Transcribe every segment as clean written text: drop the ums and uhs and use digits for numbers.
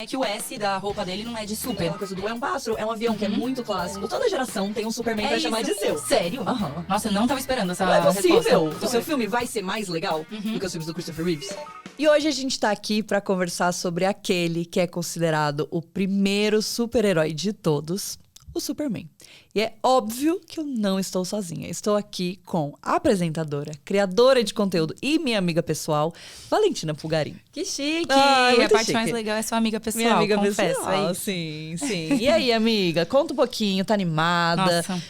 É que o S da roupa dele não é de super. É uma coisa do é um pássaro, é um avião, que é muito clássico. Toda geração tem um Superman pra chamar de seu. Sério? Aham. Nossa, eu não tava esperando essa Não é possível. resposta. O seu filme vai ser mais legal do que os filmes do Christopher Reeves? E hoje a gente tá aqui pra conversar sobre aquele que é considerado o primeiro super-herói de todos, o Superman. E é óbvio que eu não estou sozinha. Estou aqui com a apresentadora, criadora de conteúdo e minha amiga pessoal, Valentina Pulgarim. Que chique! Ah, a muito parte chique. mais legal é sua amiga pessoal, Minha amiga confesso. pessoal, É sim. E aí, amiga, conta um pouquinho, tá animada? Nossa.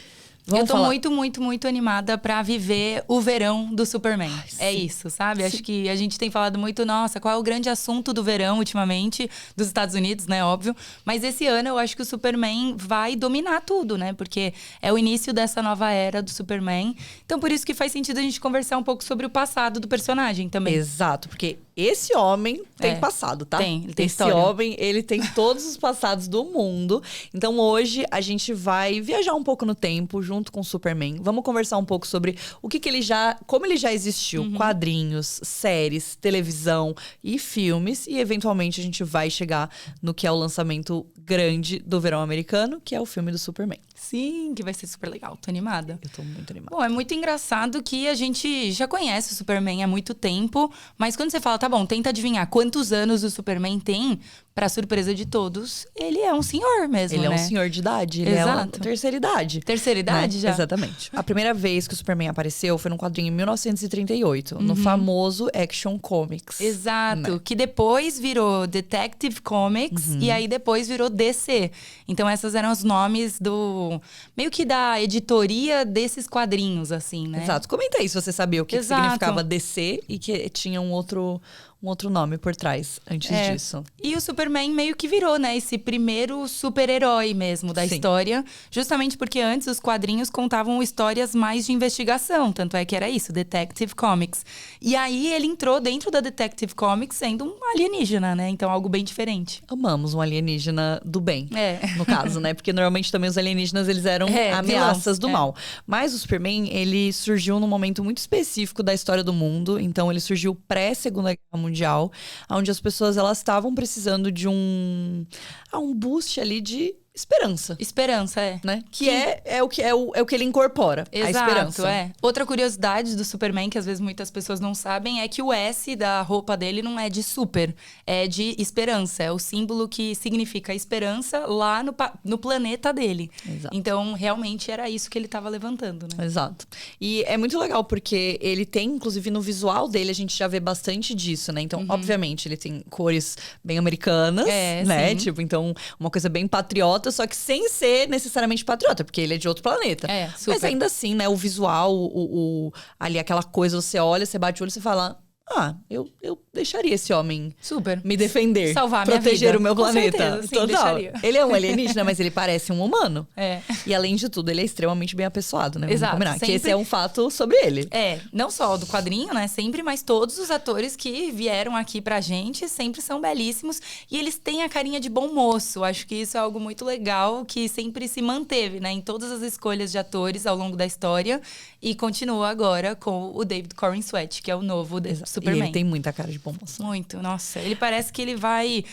Vamos Eu tô falar. muito animada pra viver o verão do Superman. É sim. isso, sabe? Acho que a gente tem falado muito, nossa, qual é o grande assunto do verão ultimamente, dos Estados Unidos, né? Óbvio. Mas esse ano eu acho que o Superman vai dominar tudo, né? Porque é o início dessa nova era do Superman. Então, por isso que faz sentido a gente conversar um pouco sobre o passado do personagem também. Exato, porque esse homem tem passado, tá? Tem, ele tem esse história. homem, ele tem todos os passados do mundo. Então hoje a gente vai viajar um pouco no tempo junto com o Superman. Vamos conversar um pouco sobre o que ele já, como ele já existiu, Uhum. quadrinhos, séries, televisão e filmes, e eventualmente a gente vai chegar no que é o lançamento grande do verão americano, que é o filme do Superman. Sim, que vai ser super legal. Tô animada. Eu tô muito animada. Bom, é muito engraçado que a gente já conhece o Superman há muito tempo, mas quando você fala, tá bom, tenta adivinhar quantos anos o Superman tem, pra surpresa de todos, ele é um senhor mesmo, Ele né? é um senhor de idade, ele é uma Exato. terceira idade. Terceira idade Né? já? Exatamente. A primeira vez que o Superman apareceu foi num quadrinho em 1938, no famoso Action Comics. Exato, Né? que depois virou Detective Comics e aí depois virou DC. Então esses eram os nomes do meio que da editoria desses quadrinhos, assim, né? Exato. Comenta aí se você sabia o que Exato. significava DC e que tinha um outro nome por trás antes disso. E o Superman meio que virou, né, esse primeiro super-herói mesmo da Sim. história, justamente porque antes os quadrinhos contavam histórias mais de investigação, tanto é que era isso, Detective Comics. E aí ele entrou dentro da Detective Comics sendo um alienígena, né? Então algo bem diferente. Amamos um alienígena do bem, É. no caso, né? Porque normalmente também os alienígenas, eles eram ameaças vilão. do mal. Mas o Superman, ele surgiu num momento muito específico da história do mundo. Então, ele surgiu pré-Segunda Guerra Mundial, onde as pessoas, elas estavam precisando de um boost ali de esperança. Esperança, é. Né? Que é o que ele incorpora, a Exato, esperança. é. Outra curiosidade do Superman, que às vezes muitas pessoas não sabem, é que o S da roupa dele não é de super, é de esperança. É o símbolo que significa esperança lá no planeta dele. Exato. Então, realmente, era isso que ele estava levantando, né? Exato. E é muito legal porque ele tem, inclusive no visual dele, a gente já vê bastante disso, né? Então, obviamente, ele tem cores bem americanas, né? sim. Tipo, então, uma coisa bem patriota, só que sem ser necessariamente patriota, porque ele é de outro planeta. É, super. Mas ainda assim, né? O visual, ali, aquela coisa, você olha, você bate o olho, você fala... eu deixaria esse homem Super. me defender, Salvar a minha proteger vida. o meu Com planeta. certeza, sim, Total. deixaria. Ele é um alienígena, mas ele parece um humano. É. E além de tudo, ele é extremamente bem apessoado, né? Vamos Exato, combinar. Que sempre- esse é um fato sobre ele. É, não só do quadrinho, né? Sempre, mas todos os atores que vieram aqui pra gente sempre são belíssimos. E eles têm a carinha de bom moço. Acho que isso é algo muito legal, que sempre se manteve, né? Em todas as escolhas de atores ao longo da história. E continua agora com o David Corenswet, Sweat, que é o novo E Superman. ele tem muita cara de bom moço. Muito, nossa. Ele parece que ele vai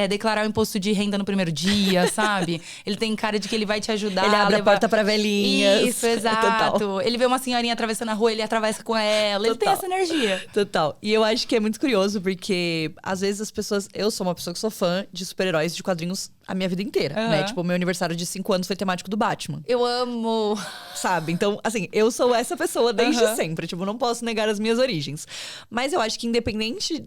declarar o imposto de renda no primeiro dia, sabe? Ele tem cara de que ele vai te ajudar. Ele abre a levar- porta pra velhinhas. Isso, exato. Total. Ele vê uma senhorinha atravessando a rua, ele atravessa com ela. Ele tem Total. essa energia. Total. E eu acho que é muito curioso, porque às vezes as pessoas... Eu sou uma pessoa que sou fã de super-heróis de quadrinhos a minha vida inteira, né? Aham. Tipo, meu aniversário de 5 anos foi temático do Batman. Eu amo. Sabe? Então, assim, eu sou essa pessoa desde Aham. sempre. Tipo, não posso negar as minhas origens. Mas eu acho que independente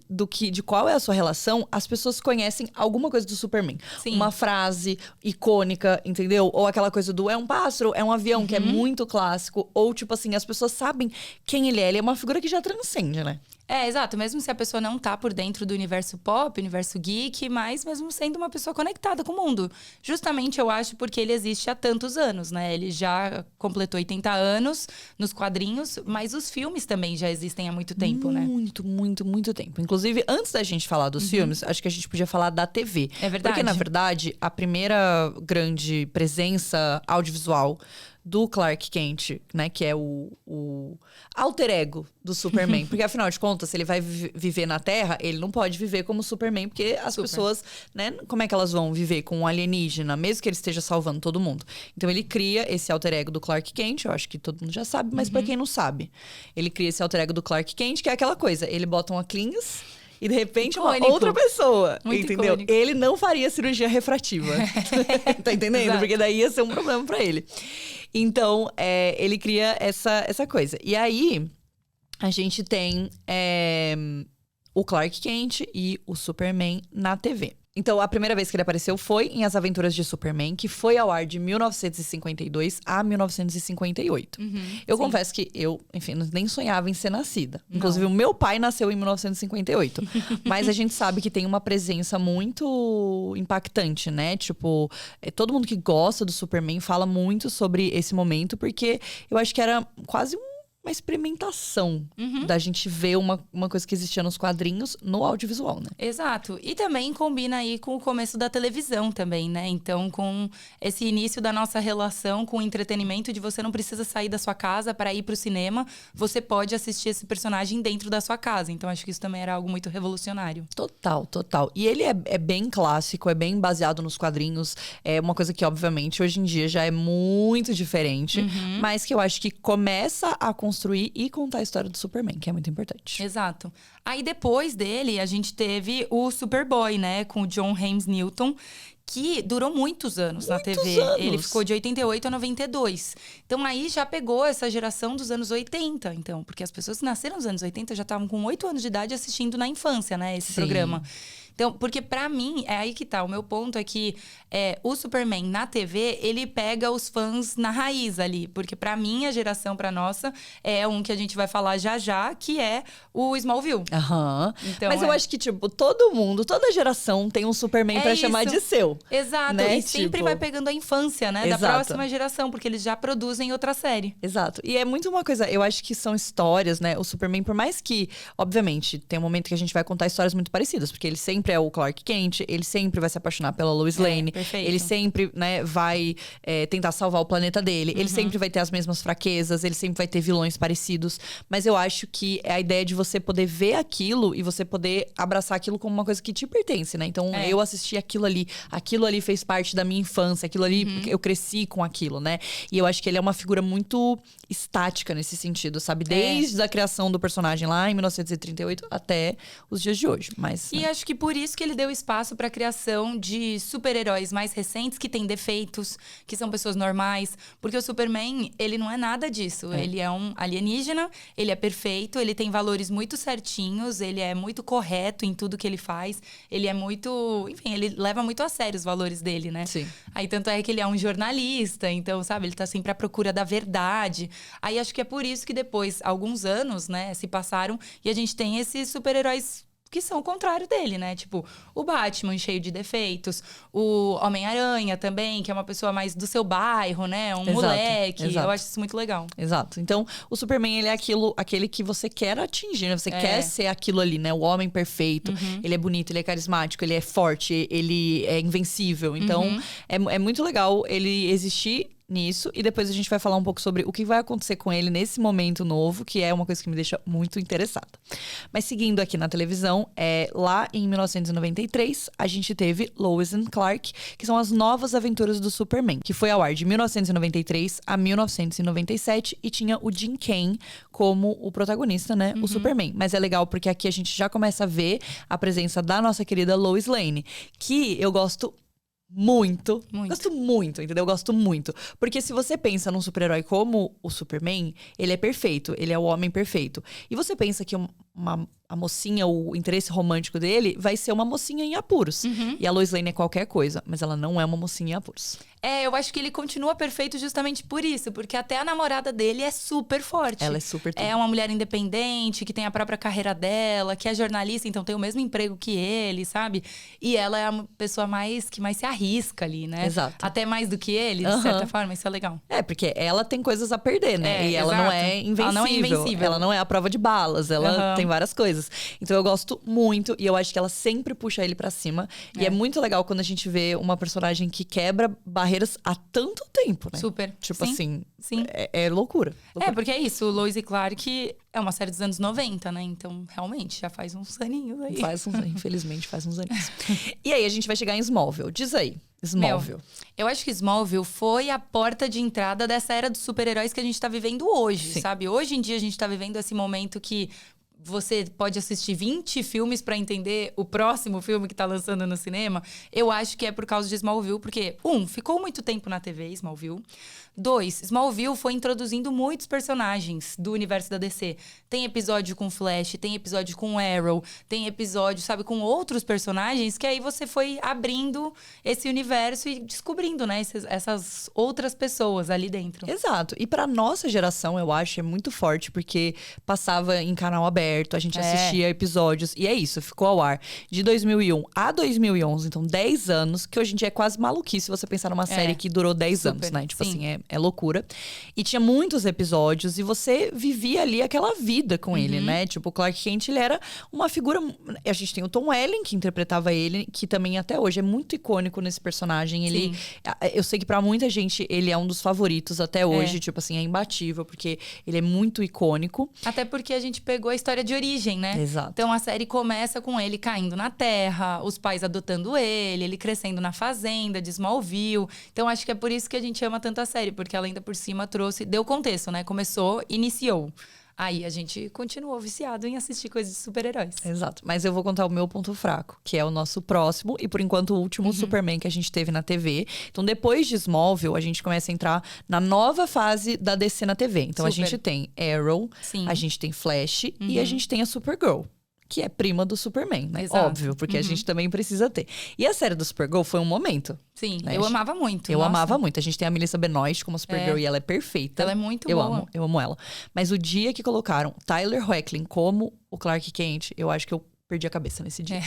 de qual é a sua relação, as pessoas conhecem alguma coisa do Superman. Sim. Uma frase icônica, entendeu? Ou aquela coisa do é um pássaro, é um avião, que é muito clássico. Ou, tipo assim, as pessoas sabem quem ele é. Ele é uma figura que já transcende, né? É, exato. Mesmo se a pessoa não tá por dentro do universo pop, universo geek, mas mesmo sendo uma pessoa conectada com o mundo. Justamente, eu acho, porque ele existe há tantos anos, né? Ele já completou 80 anos nos quadrinhos, mas os filmes também já existem há muito tempo, né? Muito tempo. Inclusive, antes da gente falar dos filmes, acho que a gente podia falar da TV. É verdade. Porque, na verdade, a primeira grande presença audiovisual do Clark Kent, né? Que é o alter ego do Superman. Porque, afinal de contas, se ele vai viver na Terra, ele não pode viver como Superman. Porque as pessoas, né? Como é que elas vão viver com um alienígena? Mesmo que ele esteja salvando todo mundo. Então, ele cria esse alter ego do Clark Kent. Eu acho que todo mundo já sabe, mas pra quem não sabe. Ele cria esse alter ego do Clark Kent, que é aquela coisa. Ele bota um óculos e, de repente, uma outra pessoa. Muito entendeu? icônico. Ele não faria cirurgia refrativa. Tá entendendo? Exato. Porque daí ia ser um problema pra ele. Então, ele cria essa coisa. E aí, a gente tem o Clark Kent e o Superman na TV. Então, a primeira vez que ele apareceu foi em As Aventuras de Superman, que foi ao ar de 1952 a 1958. Eu confesso que eu, enfim, nem sonhava em ser nascida. Inclusive, o meu pai nasceu em 1958. Mas a gente sabe que tem uma presença muito impactante, né? Tipo, todo mundo que gosta do Superman fala muito sobre esse momento, porque eu acho que era quase uma experimentação da gente ver uma coisa que existia nos quadrinhos no audiovisual, né? Exato. E também combina aí com o começo da televisão também, né? Então, com esse início da nossa relação com o entretenimento, de você não precisa sair da sua casa para ir pro cinema, você pode assistir esse personagem dentro da sua casa. Então, acho que isso também era algo muito revolucionário. Total, total. E ele é bem clássico, é bem baseado nos quadrinhos. É uma coisa que, obviamente, hoje em dia já é muito diferente. Mas que eu acho que começa a construir e contar a história do Superman, que é muito importante. Exato. Aí depois dele, a gente teve o Superboy, né? Com o John James Newton, que durou muitos anos na TV. anos. Ele ficou de 88 a 92. Então aí já pegou essa geração dos anos 80, então. Porque as pessoas que nasceram nos anos 80 já estavam com 8 anos de idade assistindo na infância, né? Esse programa. Então, porque pra mim, é aí que tá. O meu ponto é que o Superman na TV, ele pega os fãs na raiz ali. Porque pra minha geração, pra nossa, é um que a gente vai falar já já, que é o Smallville. Então, mas eu é. acho que, tipo, todo mundo, toda geração tem um Superman pra chamar de seu. Exato. Né? E sempre Tipo, vai pegando a infância, né? Da exato. próxima geração, porque eles já produzem outra série. Exato. E é muito uma coisa, eu acho que são histórias, né? O Superman, por mais que, obviamente, tem um momento que a gente vai contar histórias muito parecidas, porque ele sempre é o Clark Kent, ele sempre vai se apaixonar pela Lois Lane, perfeito. ele sempre, né, vai tentar salvar o planeta dele, ele sempre vai ter as mesmas fraquezas, ele sempre vai ter vilões parecidos, mas eu acho que é a ideia de você poder ver aquilo e você poder abraçar aquilo como uma coisa que te pertence, né? Então, eu assisti aquilo ali fez parte da minha infância, aquilo ali, eu cresci com aquilo, né? E eu acho que ele é uma figura muito estática nesse sentido, sabe? Desde a criação do personagem lá em 1938 até os dias de hoje, mas... E acho que por isso que ele deu espaço para a criação de super-heróis mais recentes que têm defeitos, que são pessoas normais. Porque o Superman, ele não é nada disso. Ele é um alienígena, ele é perfeito, ele tem valores muito certinhos, ele é muito correto em tudo que ele faz. Ele é muito... Enfim, ele leva muito a sério os valores dele, né? Sim. Aí tanto é que ele é um jornalista, então, sabe? Ele tá sempre à procura da verdade. Aí acho que é por isso que depois, alguns anos, né, se passaram e a gente tem esses super-heróis que são o contrário dele, né? Tipo, o Batman cheio de defeitos, o Homem-Aranha também, que é uma pessoa mais do seu bairro, né? Um moleque. Exato. Eu acho isso muito legal. Exato. Então, o Superman, ele é aquele que você quer atingir, né? Você quer ser aquilo ali, né? O homem perfeito. Ele é bonito, ele é carismático, ele é forte, ele é invencível. Então, é muito legal ele existir nisso, e depois a gente vai falar um pouco sobre o que vai acontecer com ele nesse momento novo, que é uma coisa que me deixa muito interessada. Mas seguindo aqui na televisão, lá em 1993, a gente teve Lois and Clark, que são as novas aventuras do Superman, que foi ao ar de 1993 a 1997 e tinha o Jim Kane como o protagonista, né? O Superman. Mas é legal porque aqui a gente já começa a ver a presença da nossa querida Lois Lane, que eu gosto muito. Gosto muito, entendeu? Eu gosto muito. Porque se você pensa num super-herói como o Superman, ele é perfeito. Ele é o homem perfeito. E você pensa que a mocinha, o interesse romântico dele, vai ser uma mocinha em apuros. E a Lois Lane é qualquer coisa, mas ela não é uma mocinha em apuros. Eu acho que ele continua perfeito justamente por isso. Porque até a namorada dele é super forte. Ela é super tudo. É uma mulher independente, que tem a própria carreira dela, que é jornalista, então tem o mesmo emprego que ele, sabe? E ela é a pessoa que mais se arrisca ali, né? Exato. Até mais do que ele, de certa forma. Isso é legal. Porque ela tem coisas a perder, né? E ela não é invencível. Ela não é invencível. Ela não é a prova de balas. Ela tem várias coisas. Então eu gosto muito e eu acho que ela sempre puxa ele pra cima. E é muito legal quando a gente vê uma personagem que quebra barreiras há tanto tempo, né? Super. Tipo Sim. assim, Sim. é loucura. É, porque é isso, o Lois e Clark é uma série dos anos 90, né? Então, realmente, já faz uns aninhos aí. Infelizmente, faz uns anos. E aí, a gente vai chegar em Smallville. Diz aí, Smallville. Eu acho que Smallville foi a porta de entrada dessa era dos super-heróis que a gente tá vivendo hoje, Sim. sabe? Hoje em dia, a gente tá vivendo esse momento que você pode assistir 20 filmes pra entender o próximo filme que tá lançando no cinema. Eu acho que é por causa de Smallville, porque, ficou muito tempo na TV, Smallville. 2, Smallville foi introduzindo muitos personagens do universo da DC. Tem episódio com Flash, tem episódio com Arrow, tem episódio, sabe, com outros personagens, que aí você foi abrindo esse universo e descobrindo, né, essas outras pessoas ali dentro. Exato. E pra nossa geração, eu acho, é muito forte, porque passava em canal aberto, a gente assistia episódios, e é isso, ficou ao ar. De 2001 a 2011, então 10 anos, que hoje em dia é quase maluquice você pensar numa série que durou 10 anos, né? Tipo assim, é loucura. E tinha muitos episódios, e você vivia ali aquela vida com ele, né? Tipo, o Clark Kent, ele era uma figura... A gente tem o Tom Welling, que interpretava ele, que também até hoje é muito icônico nesse personagem. Ele, eu sei que pra muita gente, ele é um dos favoritos até hoje. Tipo assim, é imbatível, porque ele é muito icônico. Até porque a gente pegou a história de origem, né? Exato. Então a série começa com ele caindo na terra, os pais adotando ele crescendo na fazenda de Smallville. Então acho que é por isso que a gente ama tanto a série, porque ela ainda por cima deu contexto, né? Começou, iniciou. Aí a gente continuou viciado em assistir coisas de super-heróis. Exato. Mas eu vou contar o meu ponto fraco, que é o nosso próximo e, por enquanto, o último Superman que a gente teve na TV. Então, depois de Smallville, a gente começa a entrar na nova fase da DC na TV. Então, a gente tem Arrow, a gente tem Flash e a gente tem a Supergirl, que é prima do Superman, né? Exato. Óbvio, porque a gente também precisa ter. E a série do Supergirl foi um momento. Sim, né? eu amava muito. Eu nossa. amava muito. A gente tem a Melissa Benoist como a Supergirl e ela é perfeita. Ela é muito boa. boa. Eu amo ela. Mas o dia que colocaram Tyler Hoechlin como o Clark Kent, eu acho que eu perdi a cabeça nesse dia.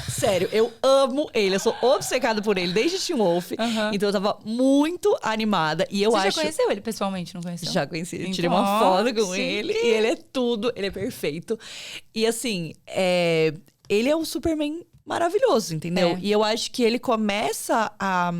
Sério, eu amo ele. Eu sou obcecada por ele desde Teen Wolf. Então eu tava muito animada. E eu Você acho... já conheceu ele pessoalmente, não conheceu? Já conheci. Eu Então, tirei uma foto com chique. ele. E ele é tudo. Ele é perfeito. E assim, ele é um Superman maravilhoso, entendeu? E eu acho que ele começa a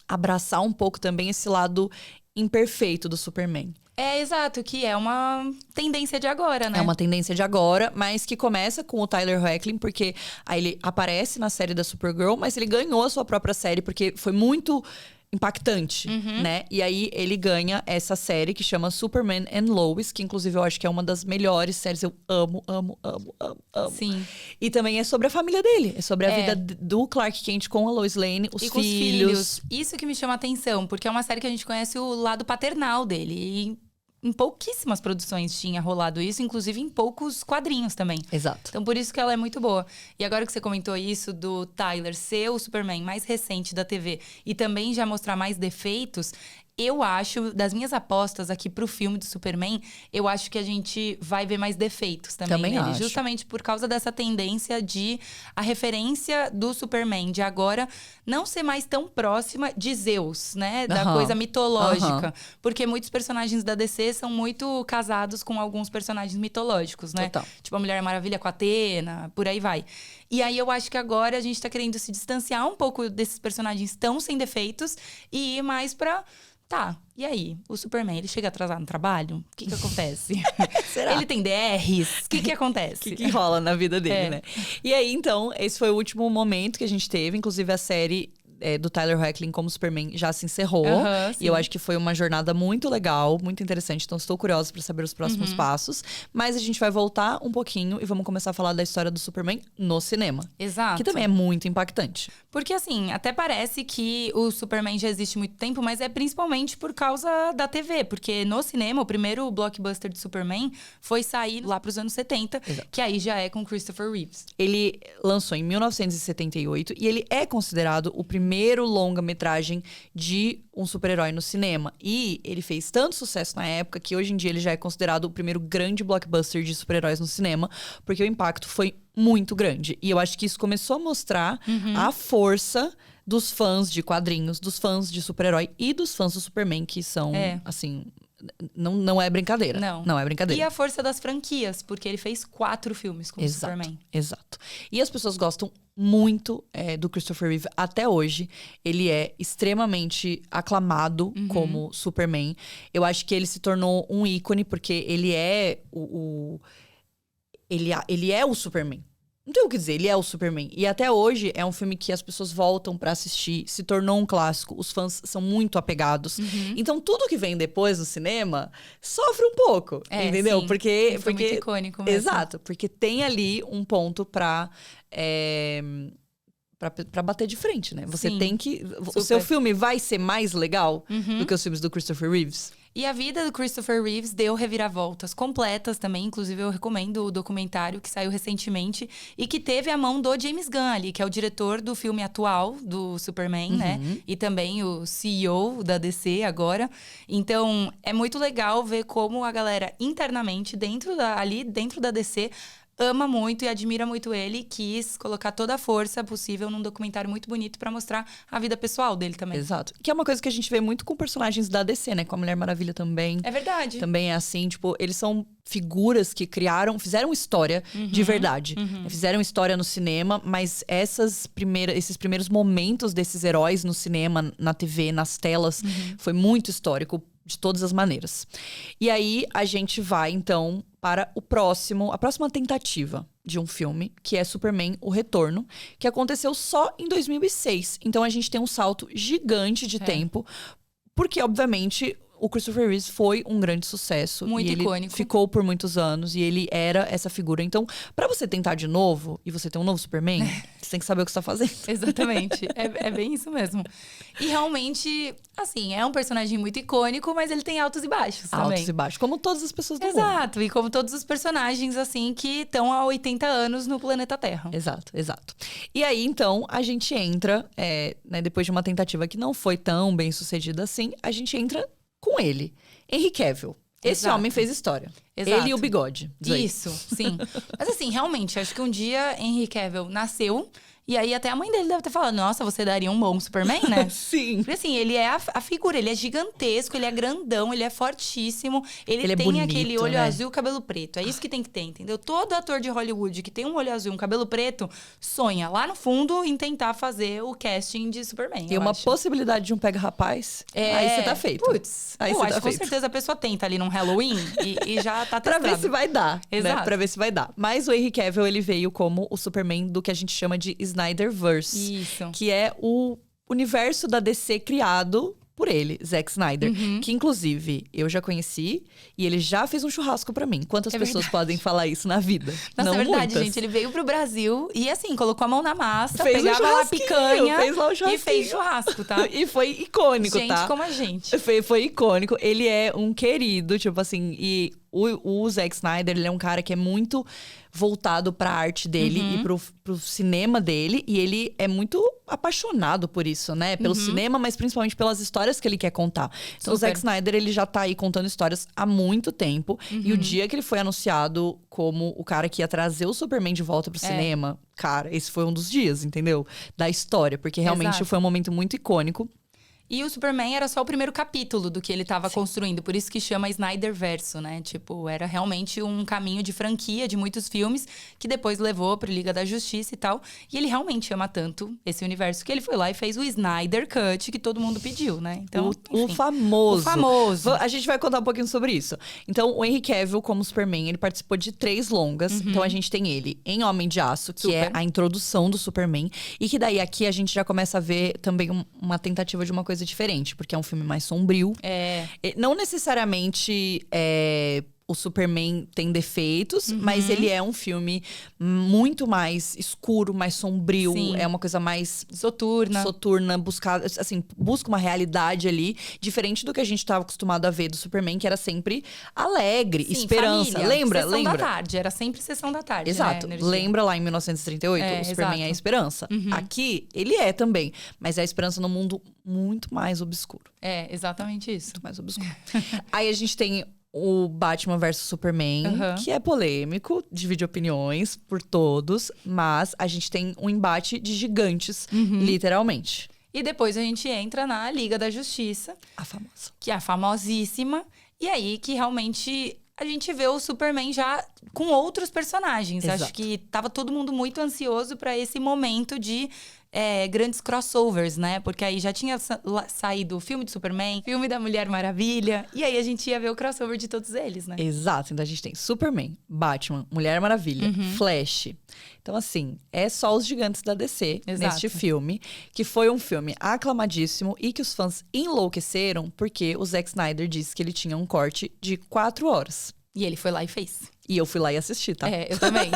abraçar um pouco também esse lado imperfeito do Superman. É, exato, que é uma tendência de agora, né? É uma tendência de agora, mas que começa com o Tyler Hoechlin, porque aí ele aparece na série da Supergirl, mas ele ganhou a sua própria série, porque foi muito impactante, né? E aí ele ganha essa série que chama Superman and Lois, que inclusive eu acho que é uma das melhores séries. Eu amo, amo, amo, amo, amo. Sim. E também é sobre a família dele. É sobre a vida do Clark Kent com a Lois Lane, os E com filhos. os filhos. Isso que me chama a atenção, porque é uma série que a gente conhece o lado paternal dele. E em pouquíssimas produções tinha rolado isso, inclusive em poucos quadrinhos também. Exato. Então, por isso que ela é muito boa. E agora que você comentou isso do Tyler ser o Superman mais recente da TV e também já mostrar mais defeitos, eu acho, das minhas apostas aqui pro filme do Superman, eu acho que a gente vai ver mais defeitos também nele. acho. Justamente por causa dessa tendência de a referência do Superman de agora não ser mais tão próxima de Zeus, né? Da coisa mitológica. Porque muitos personagens da DC são muito casados com alguns personagens mitológicos, né? Total. Tipo a Mulher Maravilha com a Atena, por aí vai. E aí eu acho que agora a gente tá querendo se distanciar um pouco desses personagens tão sem defeitos e ir mais pra... Tá, e aí? O Superman, ele chega atrasado no trabalho? O que acontece? Será? Ele tem DRs? O que acontece? O que rola na vida dele, né? E aí, então, esse foi o último momento que a gente teve. Inclusive, a série do Tyler Hoechlin como Superman já se encerrou. E eu acho que foi uma jornada muito legal, muito interessante. Então, estou curiosa para saber os próximos passos. Mas a gente vai voltar um pouquinho e vamos começar a falar da história do Superman no cinema. Exato. Que também é muito impactante. Porque, assim, até parece que o Superman já existe há muito tempo, mas é principalmente por causa da TV. Porque no cinema, o primeiro blockbuster de Superman foi sair lá pros anos 70, que aí já é com Christopher Reeves. Ele lançou em 1978 e ele é considerado o primeiro longa-metragem de um super-herói no cinema. E ele fez tanto sucesso na época que hoje em dia ele já é considerado o primeiro grande blockbuster de super-heróis no cinema, porque o impacto foi muito grande. E eu acho que isso começou a mostrar a força dos fãs de quadrinhos, dos fãs de super-herói e dos fãs do Superman, que são, assim... não é brincadeira. Não é brincadeira. E a força das franquias, porque ele fez 4 filmes com o Superman. Exato. E as pessoas gostam muito do Christopher Reeve até hoje. Ele é extremamente aclamado como Superman. Eu acho que ele se tornou um ícone, porque ele é ele é o Superman. Não tem o que dizer, ele é o Superman. E até hoje é um filme que as pessoas voltam pra assistir, se tornou um clássico, os fãs são muito apegados. Então tudo que vem depois no cinema sofre um pouco, entendeu? Sim. Porque Foi muito icônico mesmo. Exato, porque tem ali um ponto pra bater de frente, né? Você tem que... O seu filme vai ser mais legal do que os filmes do Christopher Reeves? E a vida do Christopher Reeves deu reviravoltas completas também. Inclusive, eu recomendo o documentário que saiu recentemente e que teve a mão do James Gunn ali, que é o diretor do filme atual do Superman, né? E também o CEO da DC agora. Então, é muito legal ver como a galera internamente, dentro da DC, ama muito e admira muito ele, quis colocar toda a força possível num documentário muito bonito pra mostrar a vida pessoal dele também. Exato. Que é uma coisa que a gente vê muito com personagens da DC, né? Com a Mulher Maravilha também. É verdade. Também é assim, tipo, eles são figuras que fizeram história de verdade. Fizeram história no cinema, mas esses primeiros momentos desses heróis no cinema, na TV, nas telas, foi muito histórico. De todas as maneiras. E aí, a gente vai, então, para a próxima tentativa de um filme, que é Superman, O Retorno, que aconteceu só em 2006. Então, a gente tem um salto gigante de tempo, porque, obviamente, o Christopher Reeve foi um grande sucesso. Muito icônico. Ele ficou por muitos anos e ele era essa figura. Então, pra você tentar de novo e você ter um novo Superman, você tem que saber o que você tá fazendo. Exatamente. É bem isso mesmo. E realmente, assim, é um personagem muito icônico, mas ele tem altos e baixos também. Altos e baixos, como todas as pessoas do mundo. Exato. E como todos os personagens, assim, que estão há 80 anos no planeta Terra. Exato. E aí, então, a gente entra, né, depois de uma tentativa que não foi tão bem sucedida assim, a gente entra com ele, Henry Cavill. Esse homem fez história. Exato. Ele e o bigode. Isso, sim. Mas assim, realmente, acho que um dia Henry Cavill nasceu e aí até a mãe dele deve ter falado, nossa, você daria um bom Superman, né? Sim. Porque assim, ele é a figura, ele é gigantesco, ele é grandão, ele é fortíssimo. Ele é tem bonito, aquele olho né? azul e cabelo preto. É isso que tem que ter, entendeu? Todo ator de Hollywood que tem um olho azul e um cabelo preto, sonha lá no fundo em tentar fazer o casting de Superman. Tem uma possibilidade de um pega-rapaz, aí você tá feito. Putz, aí eu você acho tá que com feito. certeza a pessoa tenta ali num Halloween e já tá Pra testado. ver se vai dar, Exato. né? Pra ver se vai dar. Mas o Henry Cavill, ele veio como o Superman do que a gente chama de Snyderverse. Isso. Que é o universo da DC criado por ele, Zack Snyder. Que, inclusive, eu já conheci e ele já fez um churrasco pra mim. Quantas pessoas podem falar isso na vida? Nossa, Não é verdade, muitas. gente. Ele veio pro Brasil e, assim, colocou a mão na massa, Fez um pegava lá a churrasquinho, picanha fez lá um e churrasquinho. fez churrasco, tá? E foi icônico, Gente tá? como a gente. Foi icônico. Ele é um querido, tipo assim, e o Zack Snyder, ele é um cara que é muito voltado pra arte dele e pro cinema dele. E ele é muito apaixonado por isso, né? Pelo cinema, mas principalmente pelas histórias que ele quer contar. Então, o Zack Snyder, ele já tá aí contando histórias há muito tempo. E o dia que ele foi anunciado como o cara que ia trazer o Superman de volta pro cinema, cara, esse foi um dos dias, entendeu? Da história. Porque realmente Exato. foi um momento muito icônico. E o Superman era só o primeiro capítulo do que ele tava construindo. Por isso que chama Snyderverso, né? Tipo, era realmente um caminho de franquia de muitos filmes que depois levou pro Liga da Justiça e tal. E ele realmente ama tanto esse universo que ele foi lá e fez o Snyder Cut que todo mundo pediu, né? Então, O enfim. famoso. O famoso. A gente vai contar um pouquinho sobre isso. Então, o Henry Cavill, como Superman, ele participou de 3 longas. Então, a gente tem ele em Homem de Aço, que é a introdução do Superman. E que daí, aqui, a gente já começa a ver também uma tentativa de uma coisa diferente. Porque é um filme mais sombrio. Não necessariamente o Superman tem defeitos, mas ele é um filme muito mais escuro, mais sombrio. Sim. É uma coisa mais Soturna. busca uma realidade ali, diferente do que a gente estava acostumado a ver do Superman, que era sempre alegre, Sim, família. família. Lembra? Sessão da tarde. Era sempre sessão da tarde, Exato. né? Lembra lá em 1938? O Superman é a esperança. Aqui, ele é também. Mas é a esperança num mundo muito mais obscuro. É, exatamente isso. Muito mais obscuro. Aí a gente tem o Batman vs Superman, que é polêmico, divide opiniões por todos, mas a gente tem um embate de gigantes, literalmente. E depois a gente entra na Liga da Justiça. A famosa. Que é a famosíssima. E aí que realmente a gente vê o Superman já com outros personagens. Exato. Acho que tava todo mundo muito ansioso para esse momento de grandes crossovers, né? Porque aí já tinha saído o filme de Superman, filme da Mulher Maravilha. E aí a gente ia ver o crossover de todos eles, né? Exato. Então a gente tem Superman, Batman, Mulher Maravilha, Flash. Então, assim, é só os gigantes da DC Exato. neste filme, que foi um filme aclamadíssimo e que os fãs enlouqueceram porque o Zack Snyder disse que ele tinha um corte de 4 horas. E ele foi lá e fez. E eu fui lá e assisti, tá? Eu também.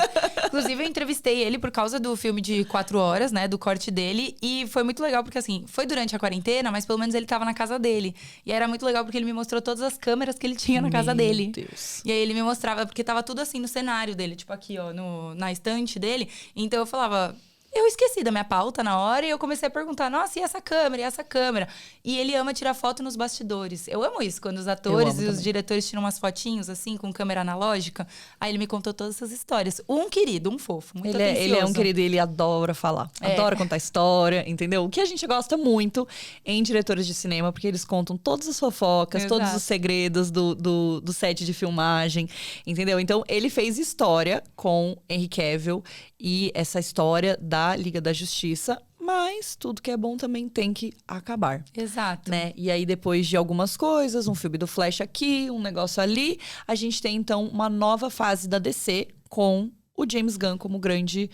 Inclusive, eu entrevistei ele por causa do filme de 4 horas, né? Do corte dele. E foi muito legal, porque assim, foi durante a quarentena, mas pelo menos ele tava na casa dele. E era muito legal porque ele me mostrou todas as câmeras que ele tinha na casa dele. Meu Deus. E aí ele me mostrava, porque tava tudo assim no cenário dele, tipo aqui, ó, na estante dele. Então eu falava. Eu esqueci da minha pauta na hora e eu comecei a perguntar, nossa, e essa câmera, e essa câmera? E ele ama tirar foto nos bastidores. Eu amo isso, quando os atores e os também. diretores tiram umas fotinhos, assim, com câmera analógica. Aí ele me contou todas essas histórias. Um querido, um fofo, muito atencioso. Ele é um querido e ele adora falar. Adora contar história, entendeu? O que a gente gosta muito em diretores de cinema, porque eles contam todas as fofocas, Exato. todos os segredos do set de filmagem, entendeu? Então, ele fez história com Henry Cavill e essa história da Liga da Justiça, mas tudo que é bom também tem que acabar. Exato. Né? E aí, depois de algumas coisas, um filme do Flash aqui, um negócio ali, a gente tem, então, uma nova fase da DC com o James Gunn como grande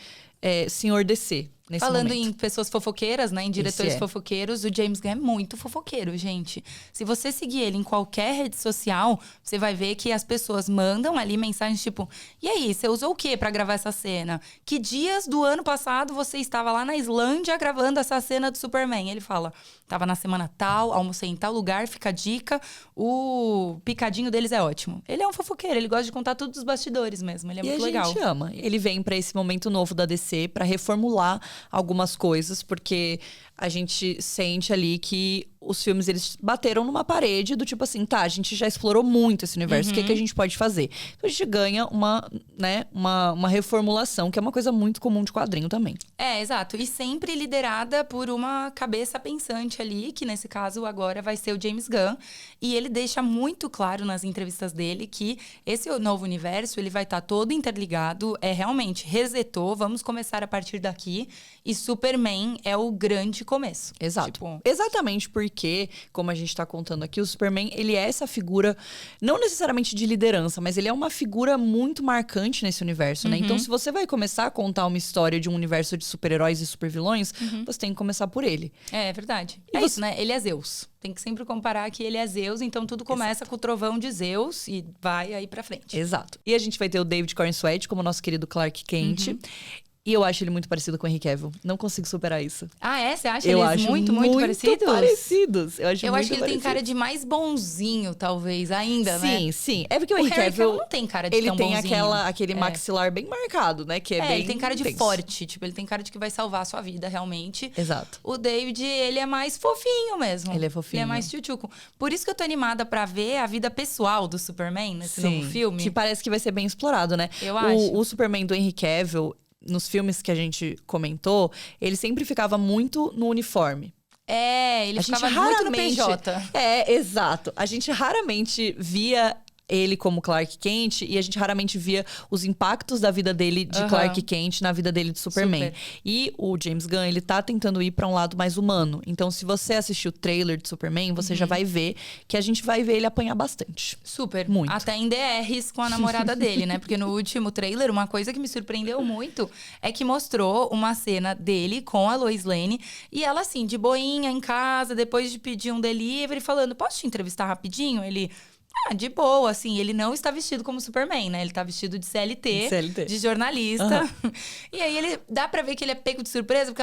senhor DC. Nesse Falando momento. em pessoas fofoqueiras, né? Em diretores Esse é. fofoqueiros, o James Gunn é muito fofoqueiro, gente. Se você seguir ele em qualquer rede social, você vai ver que as pessoas mandam ali mensagens tipo: e aí, você usou o quê pra gravar essa cena? Que dias do ano passado você estava lá na Islândia gravando essa cena do Superman? Ele fala: tava na semana tal, almocei em tal lugar, fica a dica. O picadinho deles é ótimo. Ele é um fofoqueiro, ele gosta de contar tudo dos bastidores mesmo. Ele é muito legal. E a gente ama. Ele vem pra esse momento novo da DC pra reformular algumas coisas, porque a gente sente ali que os filmes, eles bateram numa parede do tipo assim, tá, a gente já explorou muito esse universo, o que a gente pode fazer? Então a gente ganha uma reformulação, que é uma coisa muito comum de quadrinho também. Exato. E sempre liderada por uma cabeça pensante ali, que nesse caso agora vai ser o James Gunn. E ele deixa muito claro nas entrevistas dele que esse novo universo, ele vai estar todo interligado, realmente resetou, vamos começar a partir daqui. E Superman é o grande começo. Exato. Tipo, exatamente porque, como a gente tá contando aqui, o Superman, ele é essa figura, não necessariamente de liderança, mas ele é uma figura muito marcante nesse universo, né? Então, se você vai começar a contar uma história de um universo de super-heróis e super-vilões, você tem que começar por ele. É verdade. E Isso, né? Ele é Zeus. Tem que sempre comparar que ele é Zeus, então tudo começa com o trovão de Zeus e vai aí pra frente. Exato. E a gente vai ter o David Corenswet como nosso querido Clark Kent. E eu acho ele muito parecido com o Henry Cavill. Não consigo superar isso. Você acha Eu eles acho muito parecidos? parecidos. Eu acho Eu muito acho que ele tem parecido. cara de mais bonzinho, talvez, ainda, né? Sim, sim. É porque o O Henry Harry Cavill, Cavill não tem cara de ele tão tem bonzinho. aquele maxilar bem marcado, né? Que é bem ele tem cara de intenso. forte. Tipo, ele tem cara de que vai salvar a sua vida, realmente. Exato. O David, ele é mais fofinho mesmo. Ele é fofinho. Ele é mais tchutchuco. Por isso que eu tô animada pra ver a vida pessoal do Superman nesse novo filme. Que parece que vai ser bem explorado, né? Eu acho. O Superman do Henry Cavill, nos filmes que a gente comentou, ele sempre ficava muito no uniforme. Ele ficava muito no PJ. Exato. A gente raramente via ele como Clark Kent e a gente raramente via os impactos da vida dele de Clark Kent na vida dele de Superman. Super. E o James Gunn, ele tá tentando ir pra um lado mais humano. Então, se você assistir o trailer de Superman, você já vai ver que a gente vai ver ele apanhar bastante. Super. Muito. Até em DRs com a namorada dele, né? Porque no último trailer, uma coisa que me surpreendeu muito é que mostrou uma cena dele com a Lois Lane. E ela, assim, de boinha, em casa, depois de pedir um delivery, falando: posso te entrevistar rapidinho? Ele... de boa, assim, ele não está vestido como Superman, né? Ele tá vestido de CLT, de jornalista. E aí ele dá pra ver que ele é pego de surpresa, porque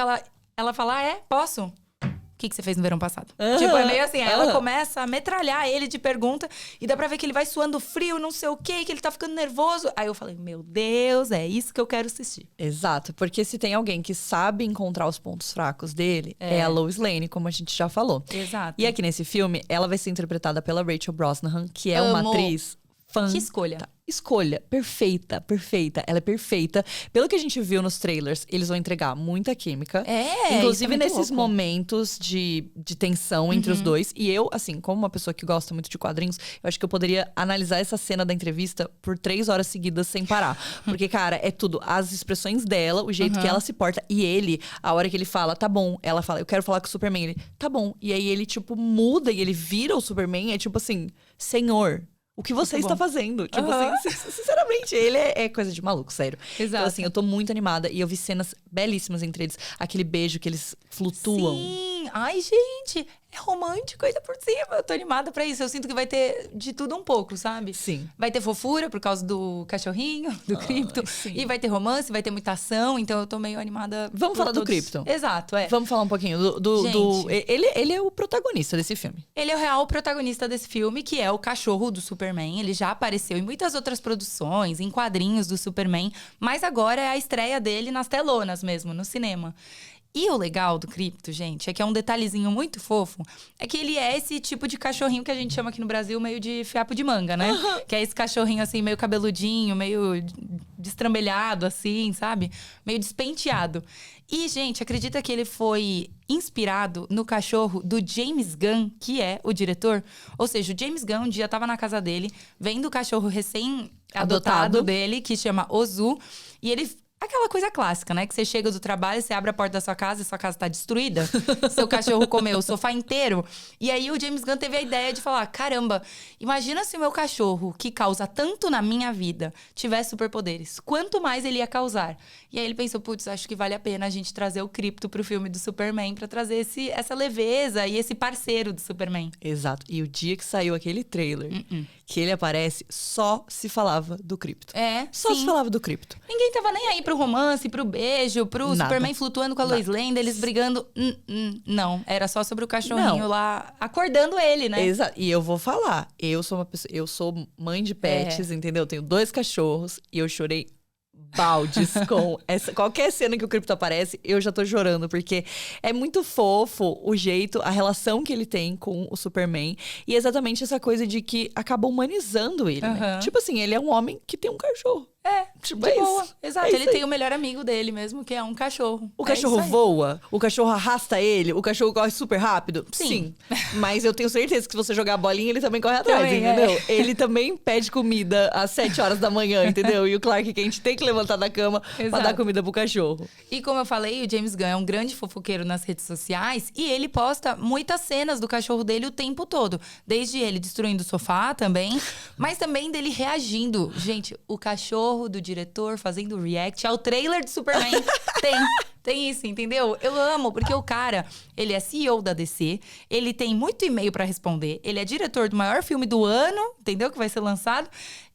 ela fala: posso? O que você fez no verão passado? Tipo, é meio assim, aí ela começa a metralhar ele de pergunta e dá pra ver que ele vai suando frio, não sei o quê, que ele tá ficando nervoso. Aí eu falei: meu Deus, é isso que eu quero assistir. Exato, porque se tem alguém que sabe encontrar os pontos fracos dele, é a Lois Lane, como a gente já falou. Exato. E aqui nesse filme, ela vai ser interpretada pela Rachel Brosnahan, que é uma atriz fantástica. Que escolha. Escolha, perfeita, perfeita. Ela é perfeita. Pelo que a gente viu nos trailers, eles vão entregar muita química. Inclusive nesses momentos de tensão entre os dois. E eu, assim, como uma pessoa que gosta muito de quadrinhos, eu acho que eu poderia analisar essa cena da entrevista por 3 horas seguidas sem parar. Porque, cara, é tudo. As expressões dela, o jeito que ela se porta. E ele, a hora que ele fala, tá bom. Ela fala, eu quero falar com o Superman. Ele, tá bom. E aí ele, tipo, muda e ele vira o Superman. É tipo assim, senhor, o que você está fazendo? Tipo assim, sinceramente, ele é coisa de maluco, sério. Exato. Então, assim, eu tô muito animada. E eu vi cenas belíssimas entre eles. Aquele beijo que eles flutuam. Sim! Ai, gente, é romântico ainda por cima. Eu tô animada pra isso. Eu sinto que vai ter de tudo um pouco, sabe? Sim. Vai ter fofura por causa do cachorrinho, do Krypton. sim. E vai ter romance, vai ter muita ação. Então eu tô meio animada. Vamos falar do Krypton. Exato, é. Vamos falar um pouquinho Ele é o protagonista desse filme. Ele é o real protagonista desse filme, que é o cachorro do Superman. Ele já apareceu em muitas outras produções, em quadrinhos do Superman. Mas agora é a estreia dele nas telonas mesmo, no cinema. E o legal do Krypton, gente, é que é um detalhezinho muito fofo. É que ele é esse tipo de cachorrinho que a gente chama aqui no Brasil meio de fiapo de manga, né? Que é esse cachorrinho assim, meio cabeludinho, meio destrambelhado assim, sabe? Meio despenteado. E, gente, acredita que ele foi inspirado no cachorro do James Gunn, que é o diretor? Ou seja, o James Gunn um dia tava na casa dele, vendo o cachorro recém-adotado dele, que chama Ozu. E ele... Aquela coisa clássica, né? Que você chega do trabalho, você abre a porta da sua casa e sua casa tá destruída. Seu cachorro comeu o sofá inteiro. E aí o James Gunn teve a ideia de falar, caramba, imagina se o meu cachorro, que causa tanto na minha vida, tivesse superpoderes. Quanto mais ele ia causar? E aí ele pensou, putz, acho que vale a pena a gente trazer o Krypton pro filme do Superman pra trazer essa leveza e esse parceiro do Superman. Exato. E o dia que saiu aquele trailer, que ele aparece, só se falava do Krypton. Só se falava do Krypton. Ninguém tava nem aí pro romance, pro beijo, pro Nada. Superman flutuando com a Lois Lane, eles brigando. Não, era só sobre o cachorrinho lá, acordando ele, né? Exato. E eu vou falar, eu sou uma pessoa, eu sou mãe de pets, entendeu? Eu tenho 2 cachorros e eu chorei baldes com qualquer cena que o Krypton aparece, eu já tô chorando, porque é muito fofo o jeito, a relação que ele tem com o Superman, e exatamente essa coisa de que acaba humanizando ele, né? Tipo assim, ele é um homem que tem um cachorro. Tipo, de boa. isso. Exato, ele tem o melhor amigo dele mesmo, que é um cachorro. O cachorro voa, o cachorro arrasta ele, o cachorro corre super rápido. Sim. Mas eu tenho certeza que se você jogar a bolinha, ele também corre atrás, Também, entendeu? Ele também pede comida às 7 horas da manhã, entendeu? E o Clark Kent tem que levantar da cama pra dar comida pro cachorro. E como eu falei, o James Gunn é um grande fofoqueiro nas redes sociais e ele posta muitas cenas do cachorro dele o tempo todo. Desde ele destruindo o sofá também, mas também dele reagindo. Gente, o cachorro do diretor fazendo react ao trailer de Superman. Tem isso, entendeu? Eu amo, porque o cara, ele é CEO da DC, ele tem muito e-mail pra responder, ele é diretor do maior filme do ano, entendeu? Que vai ser lançado.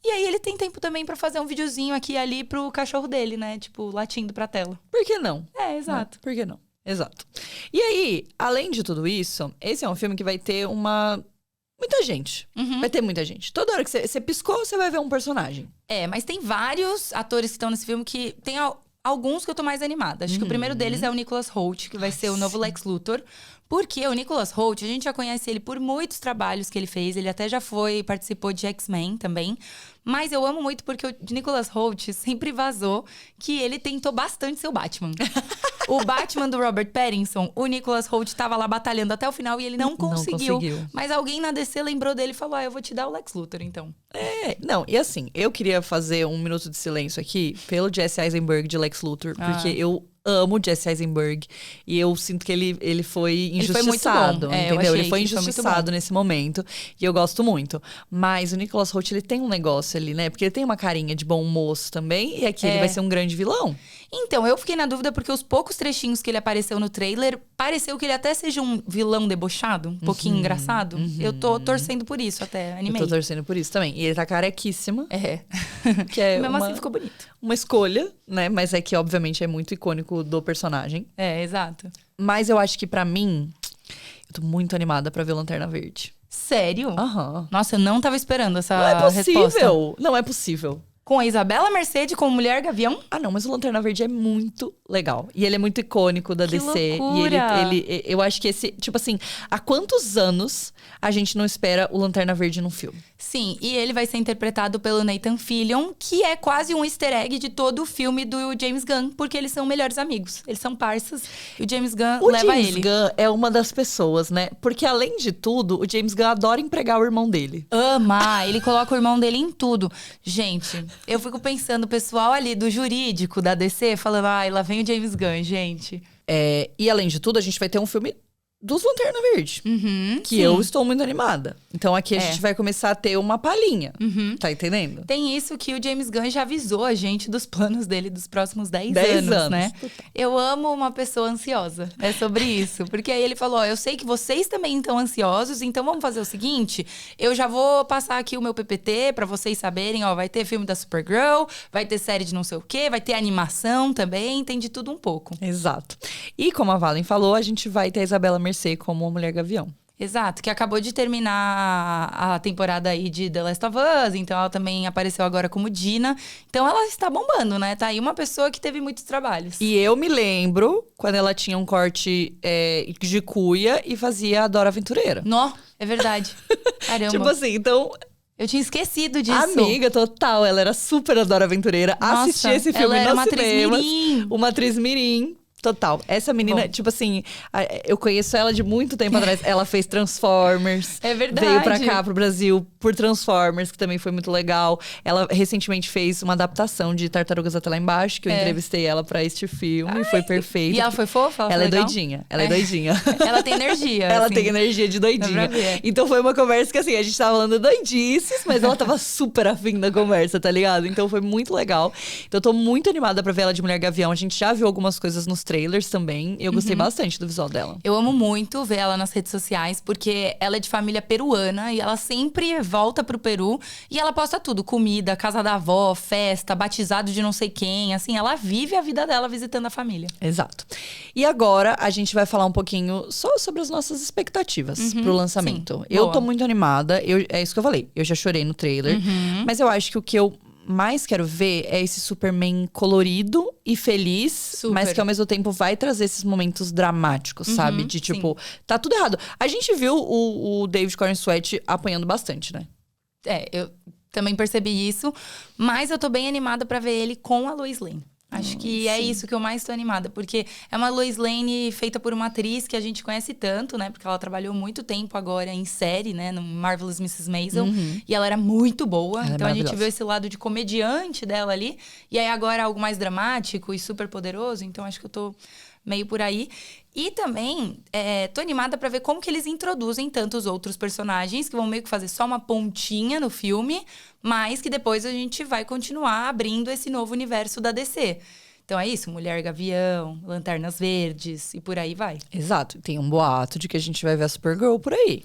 E aí ele tem tempo também pra fazer um videozinho aqui e ali pro cachorro dele, né? Tipo, latindo pra tela. Por que não? Exato. Por que não? Exato. E aí, além de tudo isso, esse é um filme que vai ter muita gente. Vai ter muita gente. Toda hora que você piscou, você vai ver um personagem. Mas tem vários atores que estão nesse filme que tem alguns que eu tô mais animada. Acho que o primeiro deles é o Nicholas Hoult, que vai ser o novo Lex Luthor. Porque o Nicholas Hoult, a gente já conhece ele por muitos trabalhos que ele fez. Ele até já participou de X-Men também. Mas eu amo muito porque o Nicholas Hoult sempre vazou que ele tentou bastante ser o Batman. O Batman do Robert Pattinson, o Nicholas Hoult tava lá batalhando até o final e ele não conseguiu. Mas alguém na DC lembrou dele e falou, eu vou te dar o Lex Luthor, então. Não, e assim, eu queria fazer um minuto de silêncio aqui pelo Jesse Eisenberg de Lex Luthor, porque eu amo Jesse Eisenberg e eu sinto que ele foi injustiçado, entendeu? Ele foi injustiçado nesse momento e eu gosto muito. Mas o Nicholas Hoult, ele tem um negócio ali, né? Porque ele tem uma carinha de bom moço também e aqui ele vai ser um grande vilão. Então, eu fiquei na dúvida porque os poucos trechinhos que ele apareceu no trailer, pareceu que ele até seja um vilão debochado, um pouquinho engraçado. Eu tô torcendo por isso até, animei. Eu tô torcendo por isso também. E ele tá carequíssima. Que mesmo assim ficou bonito. Uma escolha, né? Mas é que, obviamente, é muito icônico do personagem. Exato. Mas eu acho que, pra mim, eu tô muito animada pra ver Lanterna Verde. Sério? Aham. Nossa, eu não tava esperando essa Não é possível. resposta. Não é possível. Com a Isabela Merced como Mulher Gavião? Ah, não, mas o Lanterna Verde é muito legal. E ele é muito icônico da Que DC. loucura! E eu acho que esse, tipo assim, há quantos anos a gente não espera o Lanterna Verde num filme? Sim, e ele vai ser interpretado pelo Nathan Fillion, que é quase um easter egg de todo o filme do James Gunn, porque eles são melhores amigos. Eles são parças e o James Gunn O leva James ele. Gunn é uma das pessoas, né? Porque além de tudo, o James Gunn adora empregar o irmão dele. Ama, ele coloca o irmão dele em tudo. Gente, eu fico pensando, o pessoal ali do jurídico da DC falando, ai, lá vem o James Gunn, gente. E além de tudo, a gente vai ter um filme dos Lanterna Verde. Que sim. eu estou muito animada. Então aqui a gente vai começar a ter uma palhinha. Tá entendendo? Tem isso que o James Gunn já avisou a gente dos planos dele dos próximos 10 10 anos, né? Eu amo uma pessoa ansiosa. É sobre isso. Porque aí ele falou, ó, eu sei que vocês também estão ansiosos, então vamos fazer o seguinte, eu já vou passar aqui o meu PPT pra vocês saberem, ó, vai ter filme da Supergirl, vai ter série de não sei o quê, vai ter animação também, tem de tudo um pouco. Exato. E como a Valen falou, a gente vai ter a Isabela Merced como a Mulher Gavião. Exato, que acabou de terminar a temporada aí de The Last of Us, então ela também apareceu agora como Dina. Então ela está bombando, né? Tá aí uma pessoa que teve muitos trabalhos. E eu me lembro quando ela tinha um corte de cuia e fazia a Dora Aventureira. Nó, é verdade. Caramba. Tipo assim, então, Eu tinha esquecido disso. amiga, total, ela era super a Dora Aventureira. Nossa, Assisti esse filme ela era nos uma atriz cinemas. mirim. Uma atriz mirim. Total. Essa menina, Bom. tipo assim, eu conheço ela de muito tempo atrás. Ela fez Transformers. É verdade. Veio pra cá, pro Brasil, por Transformers, que também foi muito legal. Ela recentemente fez uma adaptação de Tartarugas Até Lá Embaixo, que eu entrevistei ela pra este filme. Foi perfeito. E ela foi fofa? Ela foi é legal? doidinha. Ela é doidinha. Ela tem energia. Ela assim. tem energia de Dá doidinha. pra ver. Então foi uma conversa que assim, a gente tava falando doidices, mas ela tava super afim da conversa, tá ligado? Então foi muito legal. Então eu tô muito animada pra ver ela de Mulher Gavião. A gente já viu algumas coisas nos trailers também. Eu gostei bastante do visual dela. Eu amo muito ver ela nas redes sociais, porque ela é de família peruana e ela sempre volta pro Peru e ela posta tudo: comida, casa da avó, festa, batizado de não sei quem. Assim, ela vive a vida dela visitando a família. Exato. E agora a gente vai falar um pouquinho só sobre as nossas expectativas pro lançamento. sim. Eu Boa. tô muito animada. É isso que eu falei. Eu já chorei no trailer. Mas eu acho que o que eu mais quero ver é esse Superman colorido e feliz, Super. mas que ao mesmo tempo vai trazer esses momentos dramáticos, sabe? De tipo, tá tudo errado. A gente viu o David Corenswet apanhando bastante, né? Eu também percebi isso, mas eu tô bem animada pra ver ele com a Lois Lane. Acho que é isso que eu mais tô animada, porque é uma Lois Lane feita por uma atriz que a gente conhece tanto, né? Porque ela trabalhou muito tempo agora em série, né? No Marvelous Mrs. Maisel. E ela era muito boa. Ela é Então a gente maravilhosa. viu esse lado de comediante dela ali. E aí agora algo mais dramático e super poderoso. Então acho que eu tô meio por aí. E também tô animada pra ver como que eles introduzem tantos outros personagens que vão meio que fazer só uma pontinha no filme, mas que depois a gente vai continuar abrindo esse novo universo da DC. Então é isso, Mulher Gavião, Lanternas Verdes e por aí vai. Exato. Tem um boato de que a gente vai ver a Supergirl por aí.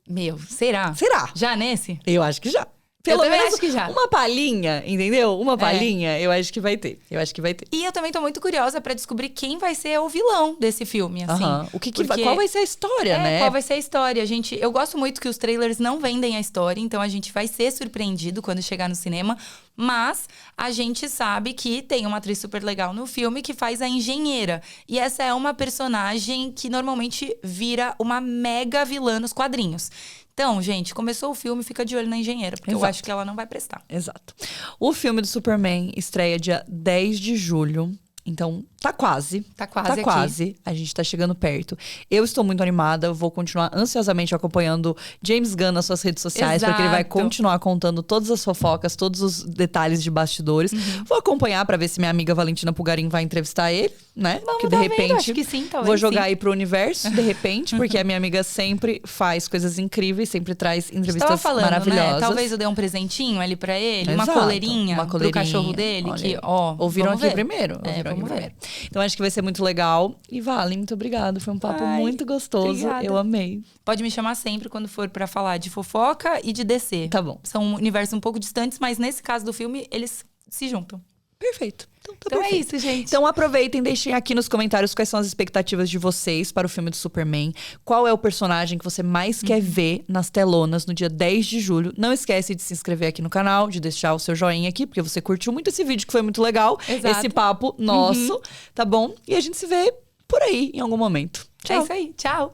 Meu, será? Será? Já nesse? Eu acho que já. Eu também acho que já. Uma palhinha, entendeu? Uma palhinha, eu acho que vai ter. Eu acho que vai ter. E eu também tô muito curiosa pra descobrir quem vai ser o vilão desse filme, assim. Aham. O que vai, Porque- qual vai ser a história, né? Qual vai ser a história? Eu gosto muito que os trailers não vendem a história, então a gente vai ser surpreendido quando chegar no cinema. Mas a gente sabe que tem uma atriz super legal no filme que faz a engenheira. E essa é uma personagem que normalmente vira uma mega vilã nos quadrinhos. Então, gente, começou o filme, fica de olho na engenheira, porque eu Exato. acho que ela não vai prestar. Exato. O filme do Superman estreia dia 10 de julho. Então, tá quase. Tá quase Tá aqui. quase. A gente tá chegando perto. Eu estou muito animada. Vou continuar ansiosamente acompanhando James Gunn nas suas redes sociais. Porque ele vai Exato. continuar contando todas as fofocas, todos os detalhes de bastidores. Uhum. Vou acompanhar pra ver se minha amiga Valentina Pulgarim vai entrevistar ele, né? Vamos que de tá vendo, repente acho que sim, talvez vou jogar sim. aí pro universo, de repente. Porque a minha amiga sempre faz coisas incríveis, sempre traz entrevistas Tava falando, maravilhosas. né? Talvez eu dê um presentinho ali pra ele, Exato, uma coleirinha uma pro coleirinha, cachorro dele, olha que, aí. ó, Ouviram vamos aqui ver. primeiro. Ouviram aqui vamos ver. primeiro. Então acho que vai ser muito legal. E Vale, muito obrigado. Foi um papo Ai, muito gostoso. obrigada. Eu amei. Pode me chamar sempre quando for pra falar de fofoca e de DC. Tá bom. São universos um pouco distantes, mas nesse caso do filme, eles se juntam. Perfeito. Então tá Então é perfeito. isso, gente. Então aproveitem, deixem aqui nos comentários quais são as expectativas de vocês para o filme do Superman. Qual é o personagem que você mais quer ver nas telonas no dia 10 de julho. Não esquece de se inscrever aqui no canal, de deixar o seu joinha aqui, porque você curtiu muito esse vídeo, que foi muito legal. Exato. Esse papo nosso, tá bom? E a gente se vê por aí em algum momento. Tchau. É isso aí. Tchau.